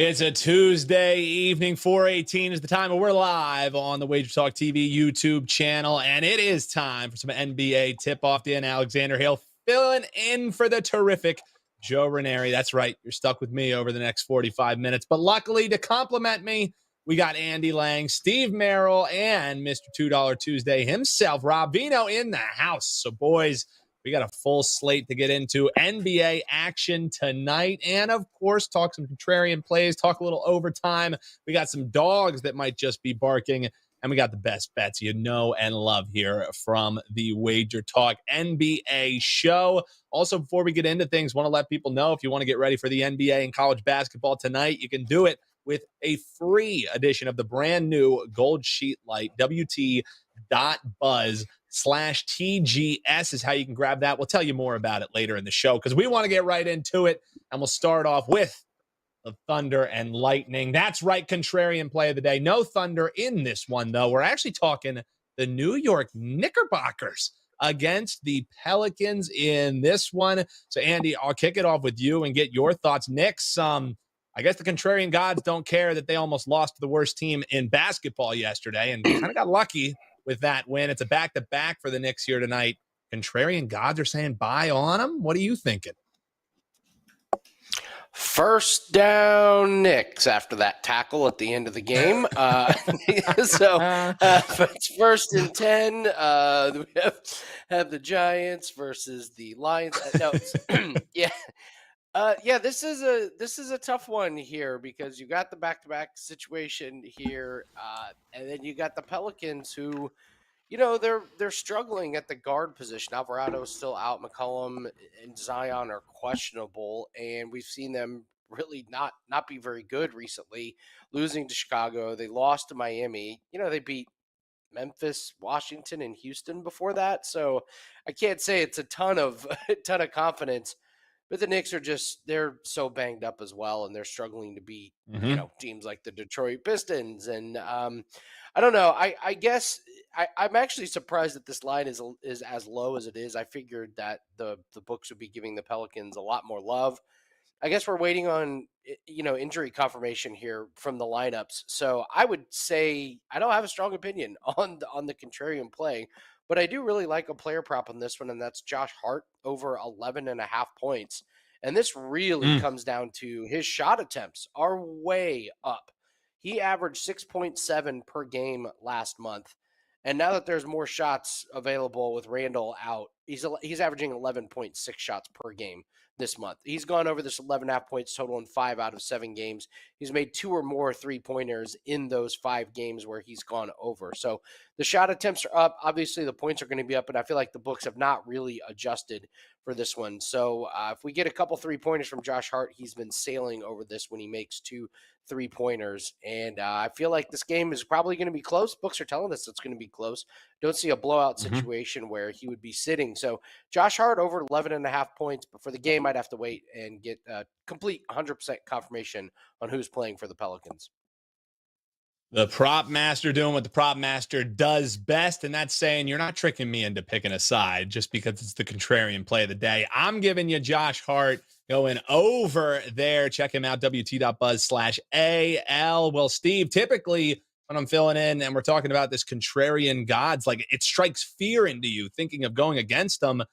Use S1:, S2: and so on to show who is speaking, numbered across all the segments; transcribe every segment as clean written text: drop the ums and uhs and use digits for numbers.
S1: It's a Tuesday evening, 4:18 is the time, and we're live on the WagerTalk TV YouTube channel, and it is time for some NBA tip-off. Dan Alexander Hale filling in for the terrific Joe Ranieri. That's right, you're stuck with me over the next 45 minutes, but luckily to compliment me, we got Andy Lang, Steve Merrill, and Mr. $2 Tuesday himself, Rob Vino, in the house. So, boys, we got a full slate to get into. NBA action tonight. And, of course, talk some contrarian plays, talk a little overtime. We got some dogs that might just be barking. And we got the best bets you know and love here from the Wager Talk NBA show. Also, before we get into things, want to let people know if you want to get ready for the NBA and college basketball tonight, you can do it with a free edition of the brand new Gold Sheet Light, WT.buzz/TGS is how you can grab that. We'll tell you more about it later in the show because we want to get right into it. And we'll start off with the Thunder and Lightning. That's right, contrarian play of the day. No Thunder in this one, though. We're actually talking the New York Knickerbockers against the Pelicans in this one. So, Andy, I'll kick it off with you and get your thoughts. Knicks, I guess the contrarian gods don't care that they almost lost to the worst team in basketball yesterday and kind of got lucky with that win. It's a back-to-back for the Knicks here tonight. Contrarian gods are saying bye on them. What are you thinking?
S2: First down Knicks after that tackle at the end of the game. It's first and 10. We have the Giants versus the Lions. This is a tough one here because you got the back-to-back situation here, and then you got the Pelicans who, they're struggling at the guard position. Alvarado's still out. McCollum and Zion are questionable, and we've seen them really not be very good recently. Losing to Chicago, they lost to Miami. They beat Memphis, Washington, and Houston before that, so I can't say it's a ton of confidence. But the Knicks they're so banged up as well, and they're struggling to beat, teams like the Detroit Pistons. And I don't know. I guess I'm actually surprised that this line is as low as it is. I figured that the books would be giving the Pelicans a lot more love. I guess we're waiting on, injury confirmation here from the lineups. So I would say I don't have a strong opinion on the contrarian play. But I do really like a player prop on this one, and that's Josh Hart over 11.5 points. And this really comes down to his shot attempts are way up. He averaged 6.7 per game last month. And now that there's more shots available with Randall out, he's averaging 11.6 shots per game this month. He's gone over this 11.5 points total in 5 out of 7 games. He's made 2 or more 3-pointers in those 5 games where he's gone over. So the shot attempts are up. Obviously, the points are going to be up, but I feel like the books have not really adjusted for this one. So if we get a couple 3-pointers from Josh Hart, he's been sailing over this when he makes 2 3-pointers. And I feel like this game is probably going to be close. Books are telling us it's going to be close. Don't see a blowout situation where he would be sitting. So Josh Hart over 11.5 points, but for the game, I'd have to wait and get complete 100% confirmation on who's playing for the Pelicans.
S1: The prop master doing what the prop master does best, and that's saying you're not tricking me into picking a side just because it's the contrarian play of the day. I'm giving you Josh Hart going over there. Check him out, WT.buzz/AL. Well, Steve, typically when I'm filling in and we're talking about this contrarian gods, like it strikes fear into you thinking of going against them.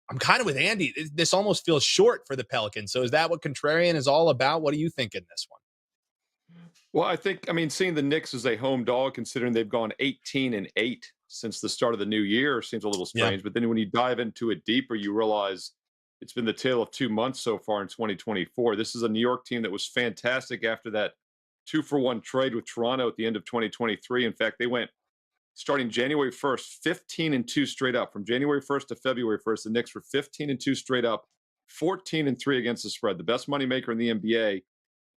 S1: I'm kind of with Andy. This almost feels short for the Pelicans. So is that what contrarian is all about? What do you think in this one?
S3: Well, seeing the Knicks as a home dog, considering they've gone 18-8 since the start of the new year, seems a little strange. Yeah. But then when you dive into it deeper, you realize it's been the tale of 2 months so far in 2024. This is a New York team that was fantastic after that 2-for-1 trade with Toronto at the end of 2023. In fact, they went starting January 1st, 15-2 straight up. From January 1st to February 1st, the Knicks were 15-2 straight up, 14-3 against the spread, the best moneymaker in the NBA.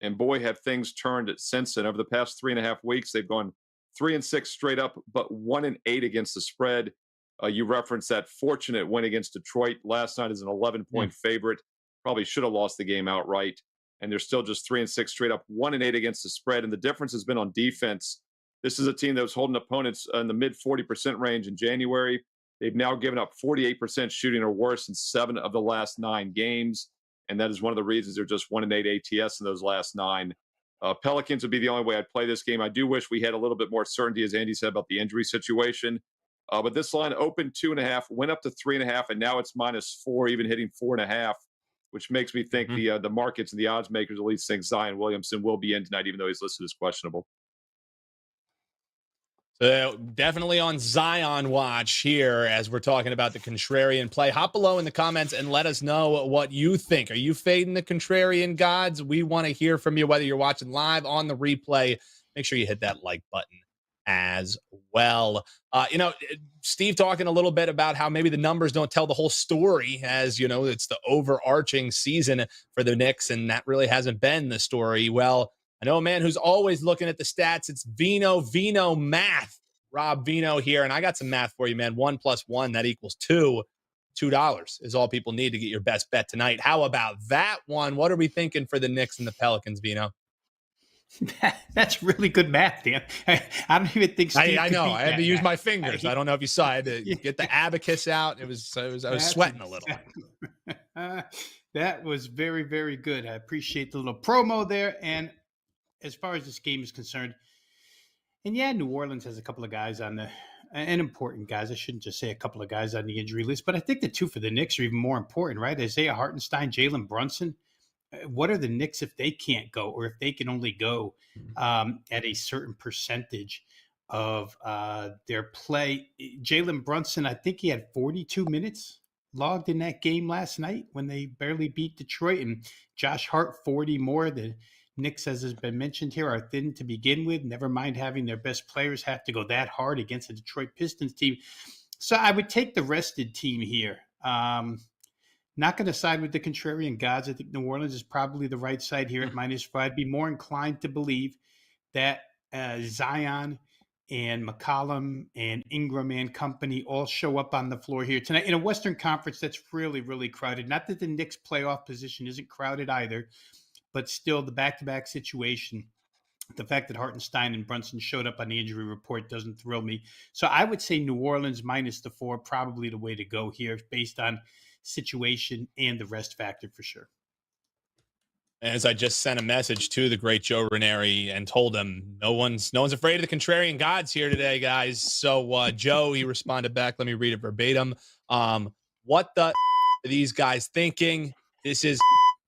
S3: And boy, have things turned since then. Over the past 3.5 weeks, they've gone 3-6 straight up, but 1-8 against the spread. You referenced that fortunate win against Detroit last night as an 11-point favorite. Probably should have lost the game outright. And they're still just 3-6 straight up, 1-8 against the spread. And the difference has been on defense. This is a team that was holding opponents in the mid 40% range in January. They've now given up 48% shooting or worse in 7 of the last 9 games. And that is one of the reasons they're just 1-8 ATS in those last 9. Pelicans would be the only way I'd play this game. I do wish we had a little bit more certainty, as Andy said, about the injury situation. But this line opened 2.5, went up to 3.5, and now it's -4, even hitting 4.5, which makes me think the markets and the odds makers at least think Zion Williamson will be in tonight, even though he's listed as questionable.
S1: So definitely on Zion watch here as we're talking about the contrarian play. Hop below in the comments and let us know what you think. Are you fading the contrarian gods? We want to hear from you, whether you're watching live on the replay. Make sure you hit that like button as well. Steve talking a little bit about how maybe the numbers don't tell the whole story, as you know, it's the overarching season for the Knicks, and that really hasn't been the story. Well, I know a man who's always looking at the stats. It's Vino Math. Rob Vino here, and I got some math for you, man. 1 + 1, that equals 2. $2 is all people need to get your best bet tonight. How about that one? What are we thinking for the Knicks and the Pelicans, Vino?
S4: That's really good math, Dan. I don't even think Steve
S1: I know. I had to use my fingers.
S4: I
S1: don't know if you saw. I had to get the abacus out. I was sweating a little.
S4: That was very, very good. I appreciate the little promo there. And as far as this game is concerned, and yeah, New Orleans has a couple of guys and important guys. I shouldn't just say a couple of guys on the injury list, but I think the two for the Knicks are even more important, right? Isaiah Hartenstein, Jalen Brunson. What are the Knicks if they can't go, or if they can only go at a certain percentage of their play? Jalen Brunson, I think he had 42 minutes logged in that game last night when they barely beat Detroit, and Josh Hart 40 more. The Knicks, as has been mentioned here, are thin to begin with. Never mind having their best players have to go that hard against the Detroit Pistons team. So I would take the rested team here. Not going to side with the contrarian gods. I think New Orleans is probably the right side here at -4. I'd be more inclined to believe that Zion and McCollum and Ingram and company all show up on the floor here tonight in a Western Conference that's really, really crowded. Not that the Knicks' playoff position isn't crowded either, but still the back-to-back situation. The fact that Hartenstein and Brunson showed up on the injury report doesn't thrill me. So I would say New Orleans -4, probably the way to go here based on situation and the rest factor for sure.
S1: As I just sent a message to the great Joe Ranieri and told him no one's afraid of the contrarian gods here today, guys. So Joe, he responded back. Let me read it verbatim. What the are these guys thinking? This is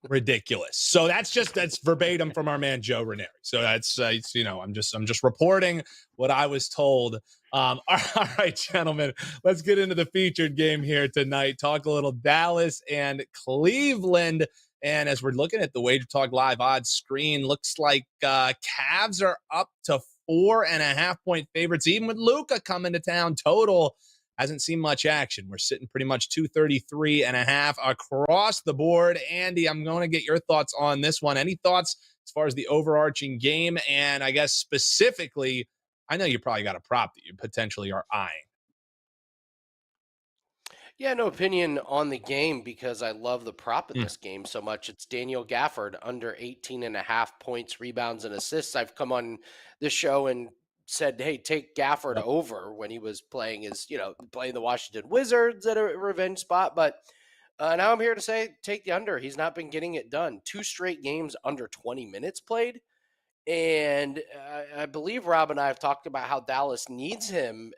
S1: ridiculous. So that's verbatim from our man Joe Ranieri. So that's I'm just reporting what I was told. All right, gentlemen, let's get into the featured game here tonight. Talk a little Dallas and Cleveland. And as we're looking at the WagerTalk live odds screen, looks like Cavs are up to 4.5-point favorites, even with Luka coming to town. Total hasn't seen much action. We're sitting pretty much 233.5 across the board. Andy, I'm going to get your thoughts on this one. Any thoughts as far as the overarching game? And I guess specifically, I know you probably got a prop that you potentially are eyeing.
S2: Yeah, no opinion on the game because I love the prop in this game so much. It's Daniel Gafford under 18.5 points, rebounds, and assists. I've come on this show and said, hey, take Gafford over when he was playing playing the Washington Wizards at a revenge spot. But now I'm here to say, take the under. He's not been getting it done. 2 straight games under 20 minutes played. And I believe Rob and I have talked about how Dallas needs him,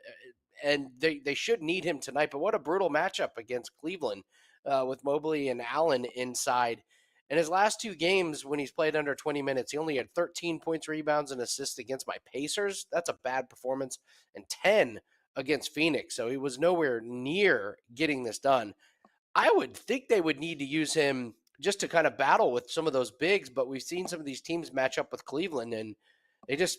S2: and they should need him tonight. But what a brutal matchup against Cleveland with Mobley and Allen inside. And his last 2 games when he's played under 20 minutes, he only had 13 points, rebounds, and assists against my Pacers. That's a bad performance. And 10 against Phoenix. So he was nowhere near getting this done. I would think they would need to use him just to kind of battle with some of those bigs, but we've seen some of these teams match up with Cleveland, and it's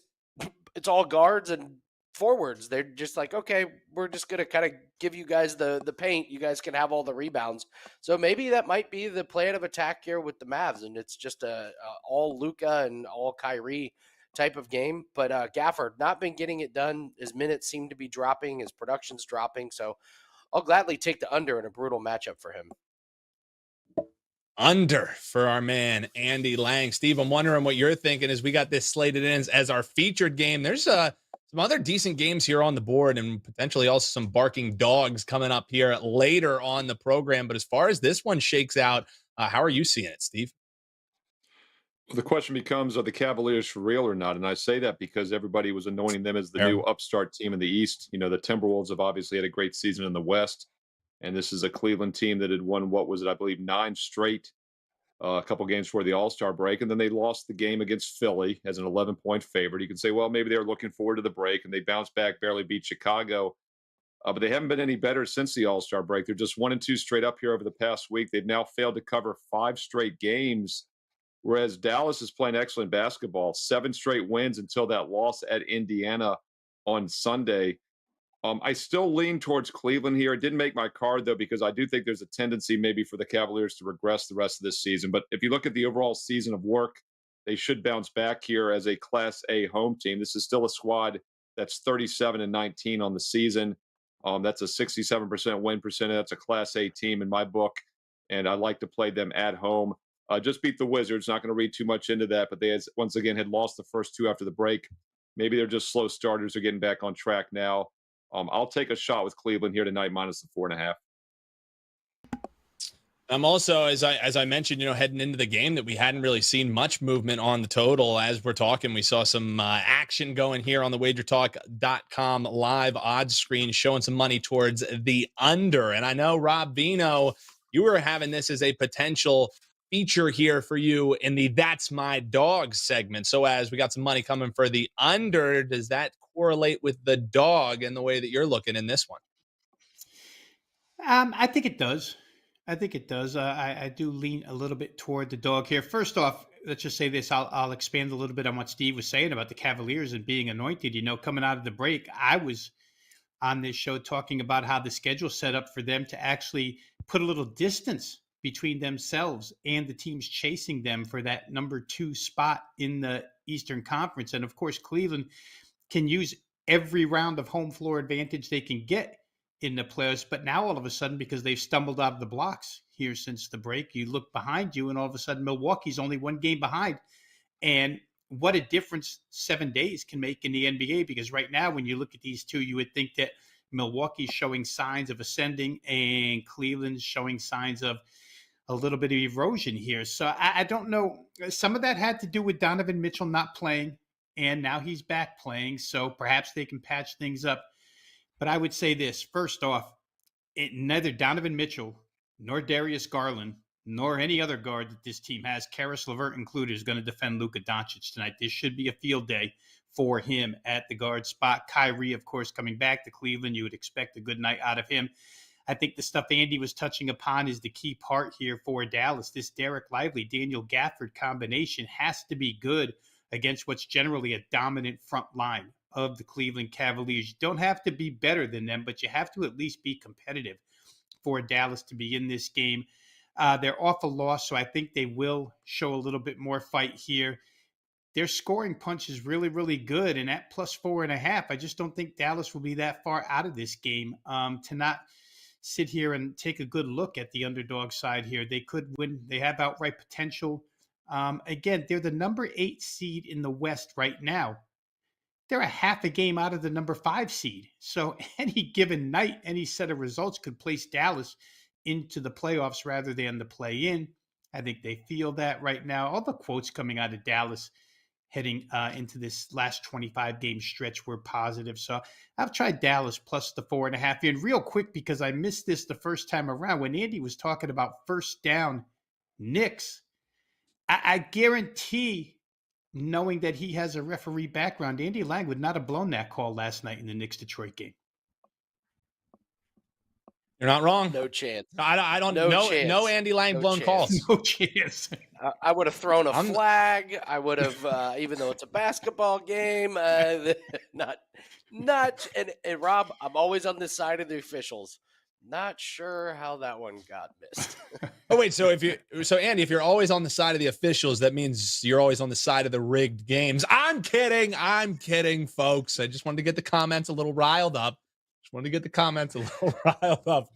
S2: all guards and forwards. They're just like, okay, we're just going to kind of give you guys the paint. You guys can have all the rebounds. So maybe that might be the plan of attack here with the Mavs, and it's just a all Luka and all Kyrie type of game. But Gafford not been getting it done. His minutes seem to be dropping. His production's dropping. So I'll gladly take the under in a brutal matchup for him.
S1: Under for our man Andy Lang. Steve, I'm wondering what you're thinking as we got this slated in as our featured game. There's some other decent games here on the board, and potentially also some barking dogs coming up here later on the program. But as far as this one shakes out, how are you seeing it, Steve?
S3: The question becomes, are the Cavaliers for real or not? And I say that because everybody was anointing them as the new upstart team in the East. You know, the Timberwolves have obviously had a great season in the West. And this is a Cleveland team that had won, what was it, I believe, 9 straight, a couple games before the All-Star break. And then they lost the game against Philly as an 11-point favorite. You can say, well, maybe they were looking forward to the break and they bounced back, barely beat Chicago. But they haven't been any better since the All-Star break. They're just 1-2 straight up here over the past week. They've now failed to cover 5 straight games, whereas Dallas is playing excellent basketball. 7 straight wins until that loss at Indiana on Sunday. I still lean towards Cleveland here. It didn't make my card, though, because I do think there's a tendency maybe for the Cavaliers to regress the rest of this season. But if you look at the overall season of work, they should bounce back here as a Class A home team. This is still a squad that's 37-19 on the season. That's a 67% win percentage. That's a Class A team in my book, and I like to play them at home. Just beat the Wizards. Not going to read too much into that, but they, once again, had lost the first 2 after the break. Maybe they're just slow starters. They're getting back on track now. I'll take a shot with Cleveland here tonight, minus the 4.5.
S1: I'm also, as I mentioned, heading into the game, that we hadn't really seen much movement on the total. As we're talking, we saw some action going here on the WagerTalk.com live odds screen, showing some money towards the under. And I know, Rob Vino, you were having this as a potential feature here for you in the That's My Dog segment. So as we got some money coming for the under, does that correlate with the dog in the way that you're looking in this one?
S4: I think it does. I do lean a little bit toward the dog here. First off, let's just say this. I'll expand a little bit on what Steve was saying about the Cavaliers and being anointed. Coming out of the break, I was on this show talking about how the schedule set up for them to actually put a little distance between themselves and the teams chasing them for that number 2 spot in the Eastern Conference. And of course, Cleveland can use every round of home floor advantage they can get in the playoffs. But now all of a sudden, because they've stumbled out of the blocks here since the break, you look behind you and all of a sudden Milwaukee's only 1 game behind. And what a difference 7 days can make in the NBA, because right now when you look at these two, you would think that Milwaukee's showing signs of ascending and Cleveland's showing signs of a little bit of erosion here. So I don't know. Some of that had to do with Donovan Mitchell not playing, and now he's back playing. So perhaps they can patch things up. But I would say this. First off, neither Donovan Mitchell nor Darius Garland nor any other guard that this team has, Karis LeVert included, is going to defend Luka Doncic tonight. This should be a field day for him at the guard spot. Kyrie, of course, coming back to Cleveland. You would expect a good night out of him. I think the stuff Andy was touching upon is the key part here for Dallas. This Derek Lively, Daniel Gafford combination has to be good against what's generally a dominant front line of the Cleveland Cavaliers. You don't have to be better than them, but you have to at least be competitive for Dallas to be in this game. They're off a loss, so I think they will show a little bit more fight here. Their scoring punch is really, really good, and at plus 4.5, I just don't think Dallas will be that far out of this game to not sit here and take a good look at the underdog side here. They could win. They have outright potential. Again, they're the number 8 seed in the West right now. They're a half a game out of the number 5 seed. So any given night, any set of results could place Dallas into the playoffs rather than the play-in. I think they feel that right now. All the quotes coming out of Dallas heading into this last 25-game stretch were positive. So I've tried Dallas plus the 4.5. And real quick, because I missed this the first time around, when Andy was talking about first down Knicks, I guarantee, knowing that he has a referee background, Andy Lang would not have blown that call last night in the Knicks-Detroit game.
S1: You're not wrong.
S2: No chance.
S1: I don't know. No Andy Lang blown calls.
S4: No chance.
S2: I would have thrown a flag. I would have, even though it's a basketball game, not. And Rob, I'm always on this side of the officials. Not sure how that one got missed.
S1: Oh wait, so Andy, if you're always on the side of the officials, that means you're always on the side of the rigged games. I'm kidding, folks. I just wanted to get the comments a little riled up.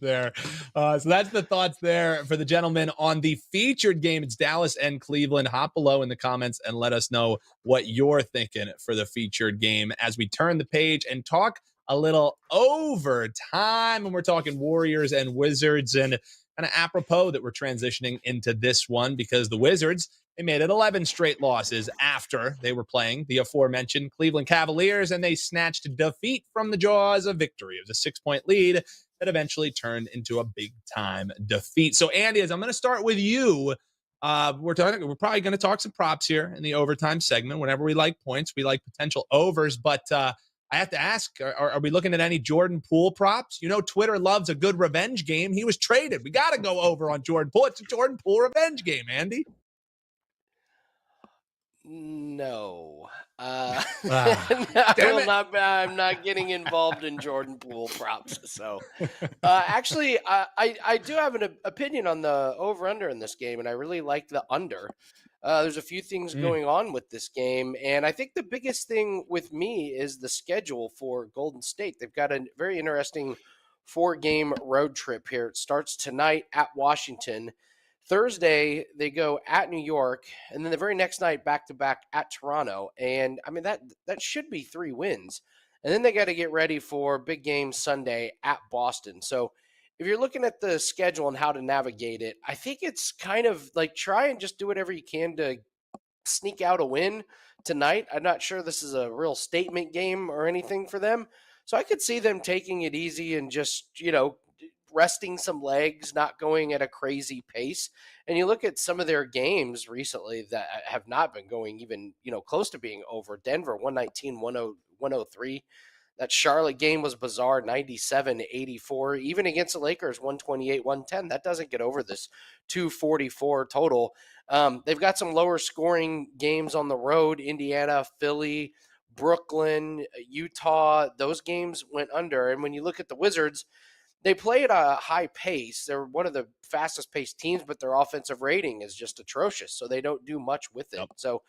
S1: There. So that's the thoughts there for the gentleman on the featured game. It's Dallas and Cleveland. Hop below in the comments and let us know what you're thinking for the featured game as we turn the page and talk a little overtime. And we're talking Warriors and Wizards. And kind of apropos that we're transitioning into this one because the Wizards, they made it 11 straight losses after they were playing the aforementioned Cleveland Cavaliers, and they snatched defeat from the jaws of victory. It was a 6-point lead that eventually turned into a big-time defeat. So, Andy, as I'm going to start with you, we're probably going to talk some props here in the overtime segment. Whenever we like points, we like potential overs, but I have to ask, are we looking at any Jordan Poole props? You know, Twitter loves a good revenge game. He was traded. We got to go over on Jordan Poole. It's a Jordan Poole revenge game, Andy.
S2: No. I'm not getting involved in Jordan Poole props. So actually, I do have an opinion on the over-under in this game, and I really like the under. There's a few things going on with this game, and I think the biggest thing with me is the schedule for Golden State. They've got a very interesting 4-game road trip here. It starts tonight at Washington. Thursday, they go at New York, and then the very next night, back-to-back at Toronto. And, I mean, that should be 3 wins. And then they got to get ready for big game Sunday at Boston. So if you're looking at the schedule and how to navigate it, I think it's kind of like try and just do whatever you can to sneak out a win tonight. I'm not sure this is a real statement game or anything for them. So I could see them taking it easy and just, resting some legs, not going at a crazy pace. And you look at some of their games recently that have not been going even, close to being over. Denver 119-103. That Charlotte game was bizarre, 97-84. Even against the Lakers, 128-110. That doesn't get over this 244 total. They've got some lower scoring games on the road. Indiana, Philly, Brooklyn, Utah. Those games went under. And when you look at the Wizards, they play at a high pace. They're one of the fastest paced teams, but their offensive rating is just atrocious. So they don't do much with it. Yep. So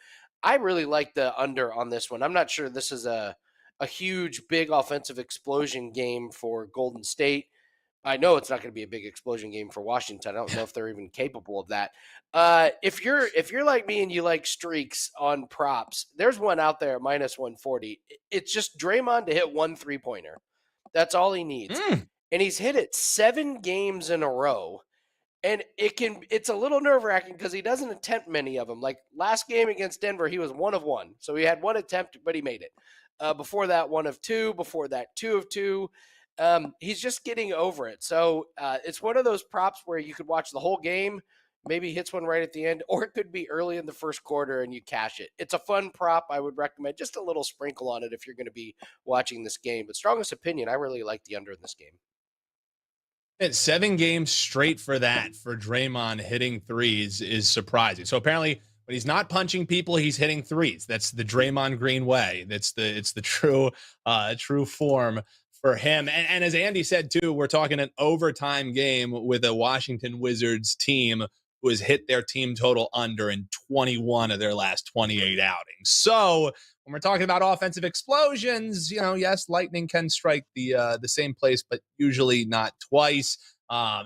S2: I really like the under on this one. I'm not sure this is a huge, big offensive explosion game for Golden State. I know it's not going to be a big explosion game for Washington. I don't know if they're even capable of that. If you're like me and you like streaks on props, there's one out there at -140. It's just Draymond to hit 1 3-pointer. That's all he needs. And he's hit it 7 games in a row. And it's a little nerve-wracking because he doesn't attempt many of them. Like last game against Denver, he was 1 of 1. So he had 1 attempt, but he made it. Before that, 1 of 2. Before that, 2 of 2. He's just getting over it. So it's one of those props where you could watch the whole game, maybe hits one right at the end, or it could be early in the first quarter and you cash it. It's a fun prop. I would recommend just a little sprinkle on it if you're going to be watching this game. But strongest opinion, I really like the under in this game.
S1: And 7 games straight for Draymond hitting threes is surprising. So apparently when he's not punching people, he's hitting threes. That's the Draymond Green way. It's the true form for him. And as Andy said too, we're talking an overtime game with a Washington Wizards team who has hit their team total under in 21 of their last 28 outings. So when we're talking about offensive explosions, yes, lightning can strike the same place, but usually not twice.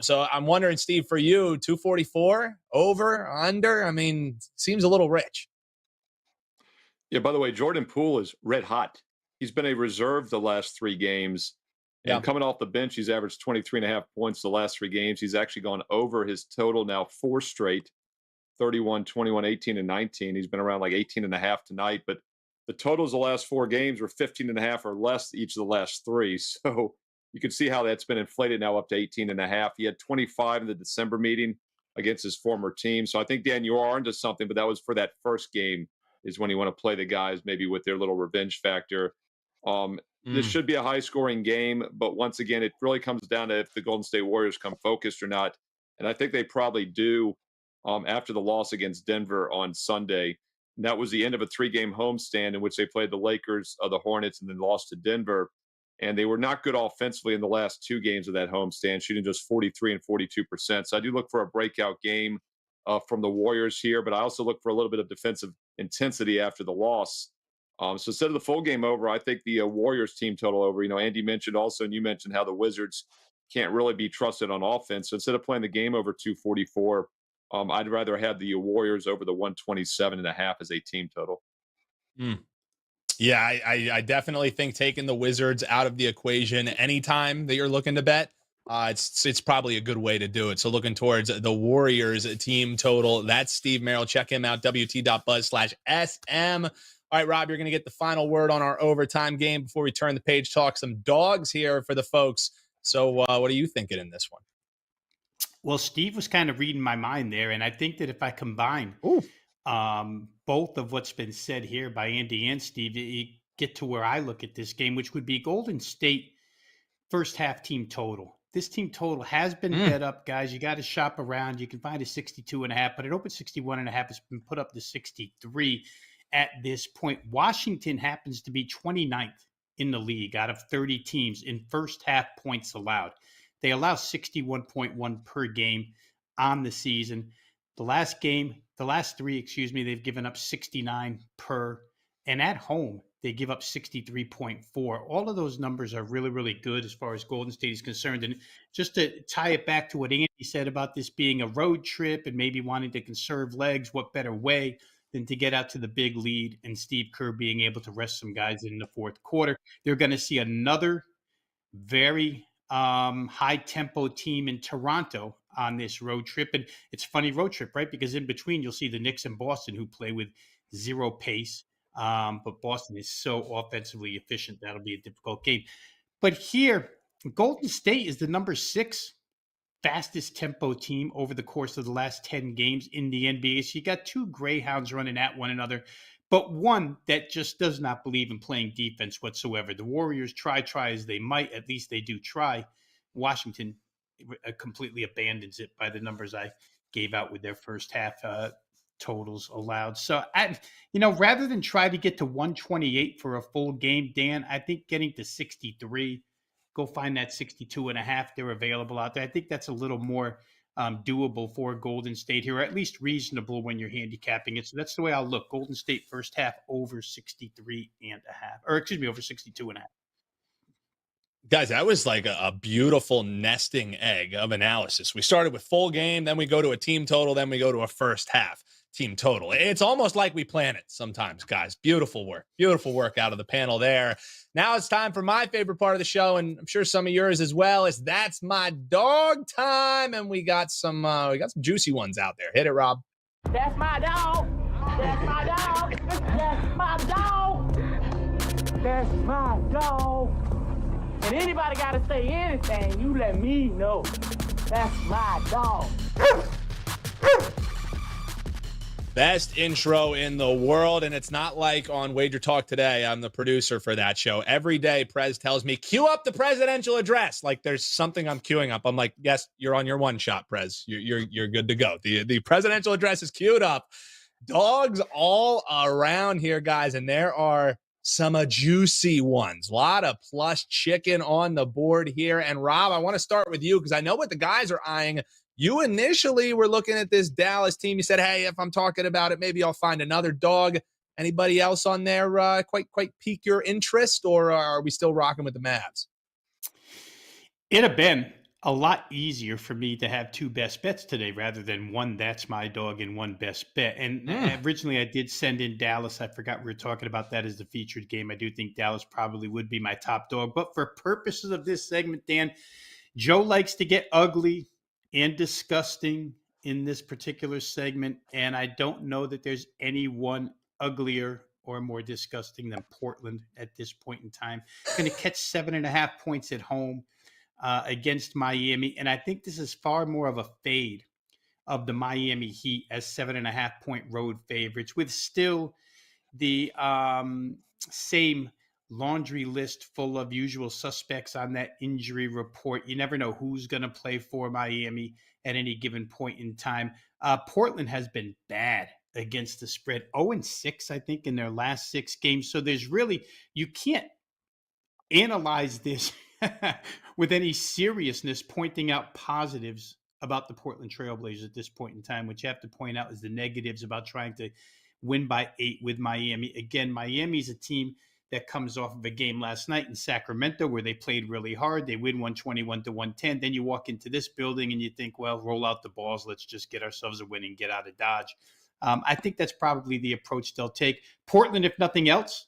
S1: So I'm wondering, Steve, for you, 244 over, under? I mean, seems a little rich.
S3: Yeah, by the way, Jordan Poole is red hot. He's been a reserve the last 3 games. And coming off the bench, he's averaged 23.5 points the last 3 games. He's actually gone over his total now 4 straight, 31, 21, 18, and 19. He's been around like 18.5 tonight, but the totals the last 4 games were 15.5 or less each of the last 3. So you can see how that's been inflated now up to 18.5. He had 25 in the December meeting against his former team. So I think, Dan, you are into something, but that was for that first game is when you want to play the guys maybe with their little revenge factor. This should be a high-scoring game, but once again, it really comes down to if the Golden State Warriors come focused or not. And I think they probably do after the loss against Denver on Sunday. And that was the end of a 3-game homestand in which they played the Lakers, the Hornets, and then lost to Denver. And they were not good offensively in the last 2 games of that homestand, shooting just 43 and 42%. So I do look for a breakout game from the Warriors here, but I also look for a little bit of defensive intensity after the loss. So instead of the full game over, I think the Warriors team total over. Andy mentioned also, and you mentioned how the Wizards can't really be trusted on offense. So instead of playing the game over 244, I'd rather have the Warriors over the 127.5 as a team total.
S1: Yeah, I definitely think taking the Wizards out of the equation anytime that you're looking to bet It's probably a good way to do it. So looking towards the Warriors team total, that's Steve Merrill. Check him out, wt.buzz/SM. All right, Rob, you're going to get the final word on our overtime game before we turn the page, talk some dogs here for the folks. So what are you thinking in this one?
S4: Well, Steve was kind of reading my mind there, and I think that if I combine both of what's been said here by Andy and Steve, you get to where I look at this game, which would be Golden State first half team total. This team total has been bet up, guys. You got to shop around. You can find a 62.5, but it opened 61.5. It's been put up to 63 at this point. Washington happens to be 29th in the league out of 30 teams in first half points allowed. They allow 61.1 per game on the season. The last three, they've given up 69 per, and at home, they give up 63.4. All of those numbers are really, really good as far as Golden State is concerned. And just to tie it back to what Andy said about this being a road trip and maybe wanting to conserve legs, what better way than to get out to the big lead and Steve Kerr being able to rest some guys in the fourth quarter. They're going to see another very high-tempo team in Toronto on this road trip. And it's a funny road trip, right? Because in between, you'll see the Knicks and Boston who play with zero pace. But Boston is so offensively efficient. That'll be a difficult game. But here, Golden State is the number 6 fastest tempo team over the course of the last 10 games in the NBA. So you got two greyhounds running at one another, but one that just does not believe in playing defense whatsoever. The Warriors try as they might. At least they do try. Washington completely abandons it by the numbers I gave out with their first half totals allowed. So, rather than try to get to 128 for a full game, Dan, I think getting to 63, go find that 62.5. They're available out there. I think that's a little more doable for Golden State here, or at least reasonable when you're handicapping it. So that's the way I'll look. Golden State first half over 63.5, or over 62.5.
S1: Guys, that was like a beautiful nesting egg of analysis. We started with full game, then we go to a team total, then we go to a first half team total. It's almost like we plan it sometimes, guys. Beautiful work out of the panel there. Now it's time for my favorite part of the show, and I'm sure some of yours as well. Is That's My Dog time, and we got some juicy ones out there. Hit it, Rob.
S5: That's my dog. That's my dog. That's my dog. That's my dog. And anybody got to say anything, you let me know. That's my dog.
S1: Best intro in the world, and it's not like on WagerTalk today. I'm the producer for that show. Every day, Prez tells me, cue up the presidential address. Like there's something I'm queuing up. I'm like, yes, you're on your one shot, Prez. You're good to go. The presidential address is queued up. Dogs all around here, guys, and there are some juicy ones. A lot of plus chicken on the board here. And Rob, I want to start with you because I know what the guys are eyeing. You initially were looking at this Dallas team. You said, hey, if I'm talking about it, maybe I'll find another dog. Anybody else on there quite pique your interest, or are we still rocking with the Mavs?
S4: It'd have been a lot easier for me to have two best bets today rather than one That's My Dog and one best bet. And originally I did send in Dallas. I forgot we were talking about that as the featured game. I do think Dallas probably would be my top dog. But for purposes of this segment, Dan, Joe likes to get ugly and disgusting in this particular segment. And I don't know that there's anyone uglier or more disgusting than Portland at this point in time. Going to catch 7.5 points at home against Miami. And I think this is far more of a fade of the Miami Heat as 7.5 point road favorites, with still the same laundry list full of usual suspects on that injury report. You never know who's going to play for Miami at any given point in time. Portland has been bad against the spread, 0-6, I think, in their last 6 games. So there's really, you can't analyze this with any seriousness, pointing out positives about the Portland Trailblazers at this point in time. What you have to point out is the negatives about trying to win by 8 with Miami. Again, Miami's a team that comes off of a game last night in Sacramento where they played really hard. They win 121-110. Then you walk into this building and you think, well, roll out the balls. Let's just get ourselves a win and get out of Dodge. I think that's probably the approach they'll take. Portland, if nothing else,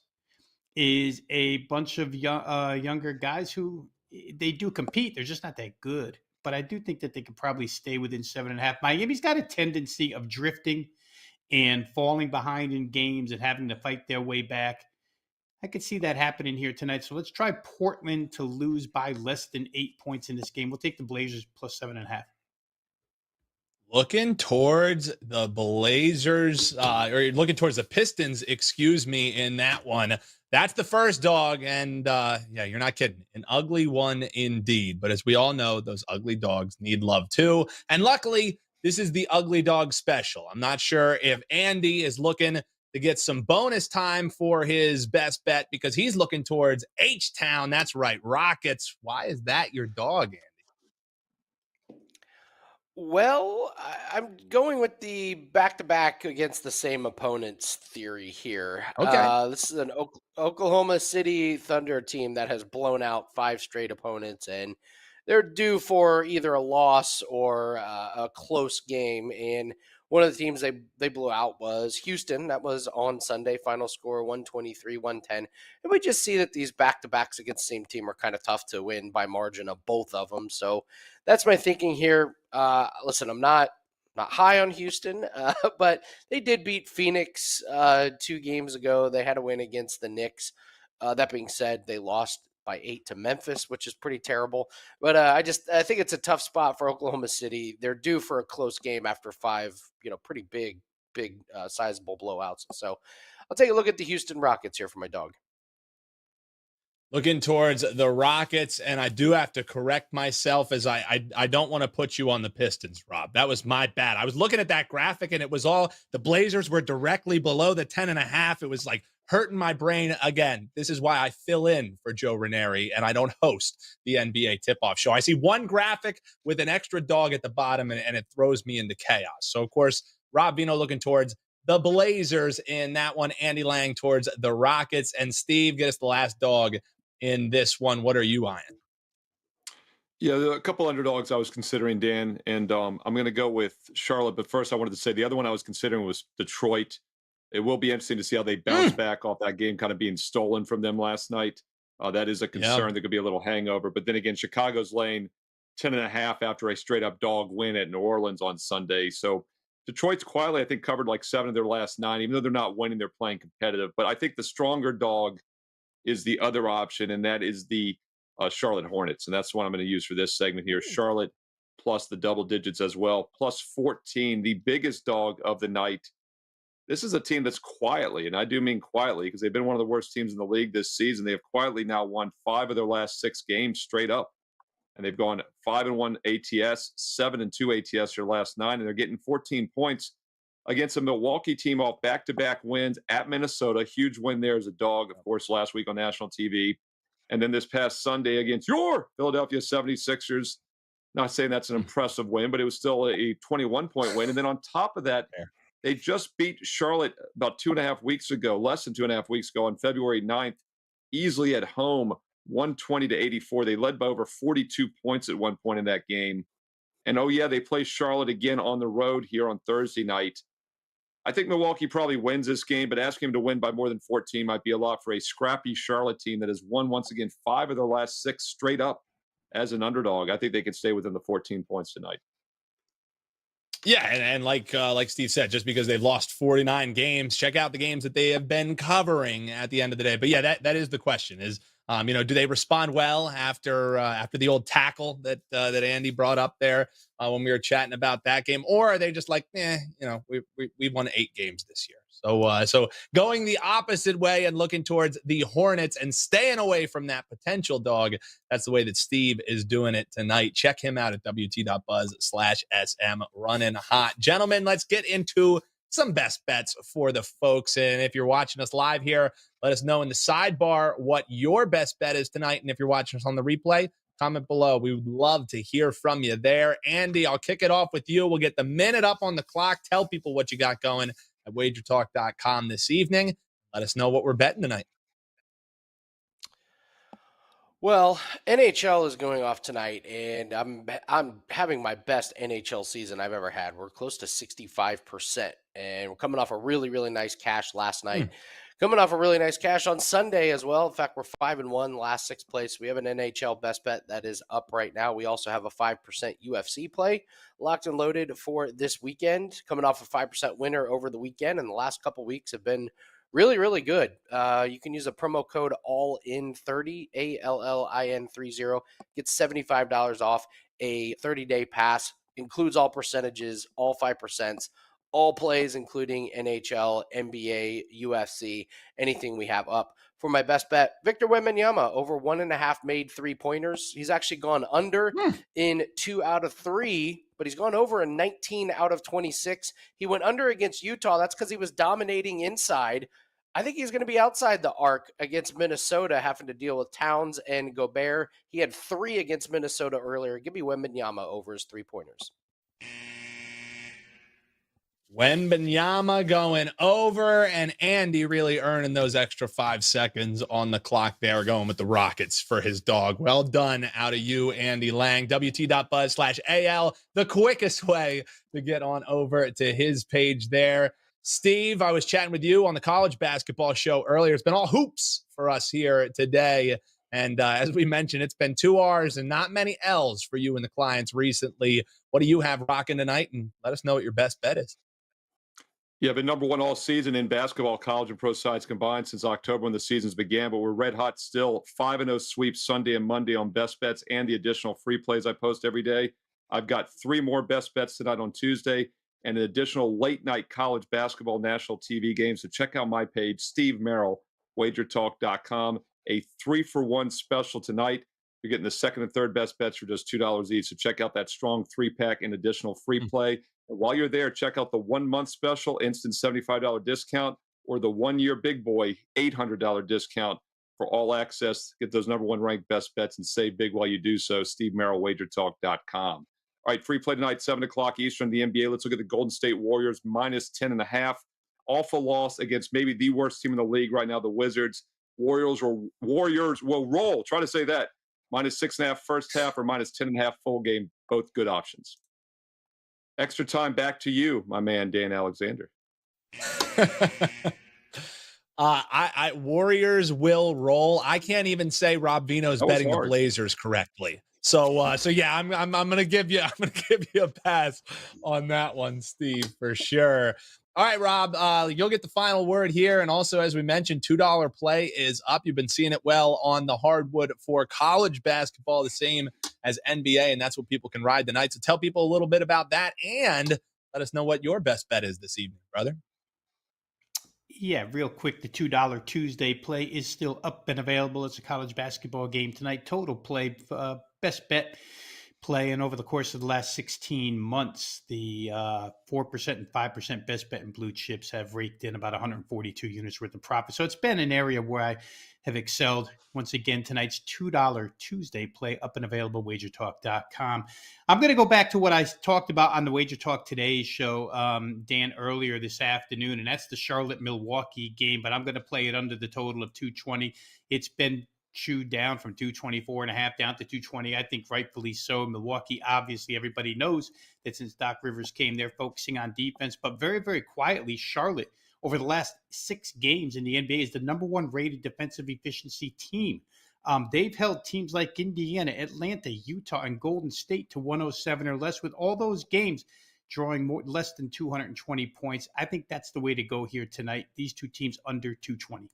S4: is a bunch of younger guys who, they do compete. They're just not that good. But I do think that they could probably stay within 7.5. Miami's got a tendency of drifting and falling behind in games and having to fight their way back. I could see that happening here tonight. So let's try Portland to lose by less than 8 points in this game. We'll take the Blazers plus 7.5.
S1: Looking towards the Blazers, or looking towards the Pistons, excuse me, in that one. That's the first dog, and yeah, you're not kidding. An ugly one indeed. But as we all know, those ugly dogs need love too. And luckily, this is the ugly dog special. I'm not sure if Andy is looking to get some bonus time for his best bet because he's looking towards H-Town. That's right, Rockets. Why is that your dog, Andy?
S2: Well, I'm going with the back-to-back against the same opponents theory here.
S1: Okay.
S2: This is an Oklahoma City Thunder team that has blown out 5 straight opponents, and they're due for either a loss or a close game. And one of the teams they blew out was Houston. That was on Sunday. Final score 123-110. And we just see that these back-to-backs against the same team are kind of tough to win by margin of both of them. So that's my thinking here. Listen, I'm not high on Houston, but they did beat Phoenix 2 games ago. They had a win against the Knicks. That being said, they lost by 8 to Memphis, which is pretty terrible. But I think it's a tough spot for Oklahoma City. They're due for a close game after 5, pretty big, sizable blowouts. So I'll take a look at the Houston Rockets here for my dog.
S1: Looking towards the Rockets, and I do have to correct myself as I don't want to put you on the Pistons, Rob. That was my bad. I was looking at that graphic, and it was all the Blazers were directly below the 10.5. It was like hurting my brain again. This is why I fill in for Joe Ranieri, and I don't host the NBA tip-off show. I see one graphic with an extra dog at the bottom, and it throws me into chaos. So, of course, Rob Vino looking towards the Blazers in that one. Andy Lang towards the Rockets. And Steve, get us the last dog in this one. What are you eyeing?
S3: Yeah, there are a couple underdogs I was considering, Dan, and I'm going to go with Charlotte. But first, I wanted to say the other one I was considering was Detroit. It will be interesting to see how they bounce back off that game kind of being stolen from them last night. That is a concern. There could be a little hangover. But then again, Chicago's laying 10.5 after a straight-up dog win at New Orleans on Sunday. So Detroit's quietly, I think, covered like 7 of their last 9. Even though they're not winning, they're playing competitive. But I think the stronger dog is the other option, and that is the Charlotte Hornets. And that's what I'm going to use for this segment here. Charlotte plus the double digits as well, plus 14, the biggest dog of the night. This is a team that's quietly, and I do mean quietly, because they've been one of the worst teams in the league this season. They have quietly now won 5 of their last 6 games straight up. And they've gone 5-1 ATS, 7-2 ATS their last 9, and they're getting 14 points against a Milwaukee team off back-to-back wins at Minnesota. Huge win there as a dog, of course, last week on national TV. And then this past Sunday against your Philadelphia 76ers. Not saying that's an impressive win, but it was still a 21-point win. And then on top of that, they just beat Charlotte about 2.5 weeks ago, less than 2.5 weeks ago on February 9th, easily at home, 120-84. They led by over 42 points at one point in that game. And, oh, yeah, they play Charlotte again on the road here on Thursday night. I think Milwaukee probably wins this game, but asking him to win by more than 14 might be a lot for a scrappy Charlotte team that has won, once again, 5 of their last 6 straight up as an underdog. I think they can stay within the 14 points tonight.
S1: Yeah, and like Steve said, just because they've lost 49 games, check out the games that they have been covering at the end of the day. But yeah, that is the question: is do they respond well after the old tackle that Andy brought up there when we were chatting about that game, or are they just like, we won 8 games this year? So going the opposite way and looking towards the Hornets and staying away from that potential dog. That's the way that Steve is doing it tonight. Check him out at wt.buzz/SM running hot. Gentlemen, let's get into some best bets for the folks. And if you're watching us live here, let us know in the sidebar what your best bet is tonight. And if you're watching us on the replay, comment below. We would love to hear from you there. Andy, I'll kick it off with you. We'll get the minute up on the clock. Tell people what you got going at WagerTalk.com this evening. Let us know what we're betting tonight.
S2: Well, NHL is going off tonight, and I'm having my best NHL season I've ever had. We're close to 65%, and we're coming off a really, really nice cash last night. Coming off a really nice cash on Sunday as well. In fact, we're 5-1, last 6th place. We have an NHL best bet that is up right now. We also have a 5% UFC play locked and loaded for this weekend. Coming off a 5% winner over the weekend, and the last couple weeks have been really, really good. You can use a promo code ALLIN30, ALLIN30. Get $75 off a 30-day pass. Includes all percentages, all 5%. All plays, including NHL, NBA, UFC, anything we have up. For my best bet, Victor Wembanyama, over 1.5 made 3-pointers. He's actually gone under in 2 out of 3, but he's gone over in 19 out of 26. He went under against Utah. That's because he was dominating inside. I think he's going to be outside the arc against Minnesota, having to deal with Towns and Gobert. He had 3 against Minnesota earlier. Give me Wembanyama over his 3-pointers.
S1: Wembanyama going over, and Andy really earning those extra 5 seconds on the clock there, going with the Rockets for his dog. Well done out of you, Andy Lang. WT.buzz/AL, the quickest way to get on over to his page there. Steve, I was chatting with you on the college basketball show earlier. It's been all hoops for us here today. And as we mentioned, it's been 2 R's and not many L's for you and the clients recently. What do you have rocking tonight? And let us know what your best bet is.
S3: Yeah, been number one all season in basketball, college and pro sides combined since October when the seasons began, but we're red hot still. 5-0 sweeps Sunday and Monday on best bets and the additional free plays I post every day. I've got 3 more best bets tonight on Tuesday and an additional late night college basketball national TV game. So check out my page, Steve Merrill, WagerTalk.com. A 3-for-1 special tonight. You're getting the second and third best bets for just $2 each. So check out that strong 3-pack and additional free play. And while you're there, check out the 1-month special, instant $75 discount, or the 1-year big boy $800 discount for all access. Get those number 1 ranked best bets and save big while you do so. Steve Merrill, WagerTalk.com. All right, free play tonight, 7 o'clock Eastern, the NBA. Let's look at the Golden State Warriors, minus 10.5. Awful loss against maybe the worst team in the league right now, the Wizards. Warriors will roll. Try to say that. Minus 6.5 first half or minus 10.5 full game. Both good options. Extra time back to you, my man, Dan Alexander.
S1: Warriors will roll. I can't even say Rob Vino's betting the Blazers correctly. So yeah, I'm gonna give you a pass on that one, Steve, for sure. All right, Rob, you'll get the final word here. And also, as we mentioned, $2 play is up. You've been seeing it well on the hardwood for college basketball, the same as NBA, and that's what people can ride tonight. So tell people a little bit about that and let us know what your best bet is this evening, brother.
S4: Yeah, real quick, the $2 Tuesday play is still up and available. It's a college basketball game tonight. Total play, best bet play, and over the course of the last 16 months, the 4% and 5% best bet and blue chips have raked in about 142 units worth of profit. So it's been an area where I have excelled. Once again, tonight's $2 Tuesday play up and available, WagerTalk.com. I'm going to go back to what I talked about on the Wager Talk Today show, Dan, earlier this afternoon, and that's the Charlotte-Milwaukee game, but I'm going to play it under the total of 220. It's been chewed down from 224.5 down to 220. I think rightfully so. Milwaukee, obviously, everybody knows that since Doc Rivers came, they're focusing on defense, but very, very quietly, Charlotte, over the last 6 games in the NBA, is the number 1 rated defensive efficiency team. They've held teams like Indiana, Atlanta, Utah, and Golden State to 107 or less, with all those games drawing less than 220 points. I think that's the way to go here tonight. These 2 teams under 220.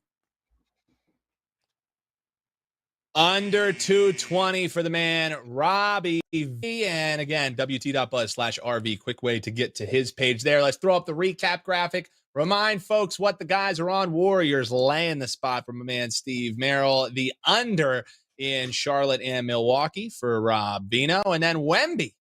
S1: Under 220 for the man, Robbie V. And again, WT.buzz/RV. Quick way to get to his page there. Let's throw up the recap graphic. Remind folks what the guys are on. Warriors laying the spot for my man, Steve Merrill. The under in Charlotte and Milwaukee for Rob Vino. And then Wemby.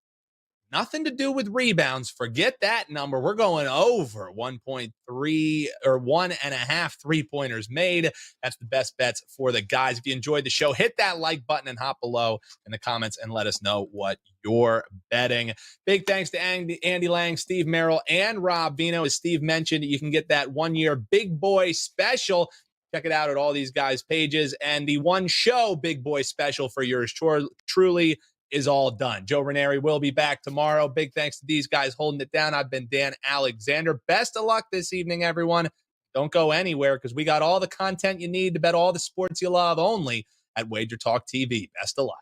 S1: Nothing to do with rebounds. Forget that number. We're going over 1.3 or 1.5 3-pointers made. That's the best bets for the guys. If you enjoyed the show, hit that like button and hop below in the comments and let us know what you're betting. Big thanks to Andy Lang, Steve Merrill, and Rob Vino. As Steve mentioned, you can get that 1-year big boy special. Check it out at all these guys' pages. And the 1 show big boy special for yours truly is all done. Joe Ranieri will be back tomorrow. Big thanks to these guys holding it down. I've been Dan Alexander. Best of luck this evening, everyone. Don't go anywhere because we got all the content you need to bet all the sports you love only at WagerTalk TV. Best of luck.